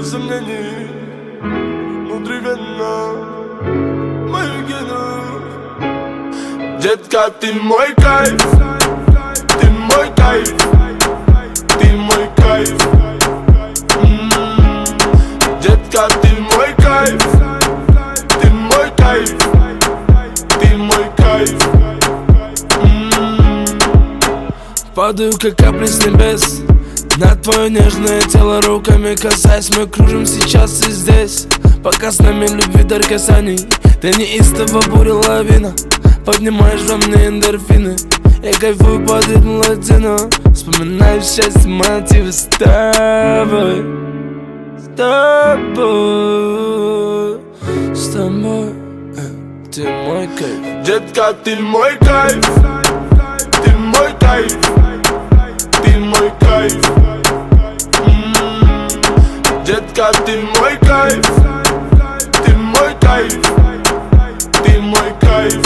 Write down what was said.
без сомнений, внутривенно мою гену. Детка, ты мой кайф, ты мой кайф, ты мой кайф. Детка, ты мой кайф, ты мой кайф, ты мой кайф. Падаю, как капли с небес на твое нежное тело, руками касаясь. Мы кружим сейчас и здесь, пока с нами любви дар касаний. Ты неистово буря лавина, поднимаешь во мне эндорфины. Я кайфую под ритм латино, вспоминаю счастье, мотивы с тобой. С тобой, с тобой, ты мой кайф. Детка, ты мой кайф, ты мой кайф, ты мой кайф. Детка, ты мой кайф, ты мой кайф, ты мой кайф.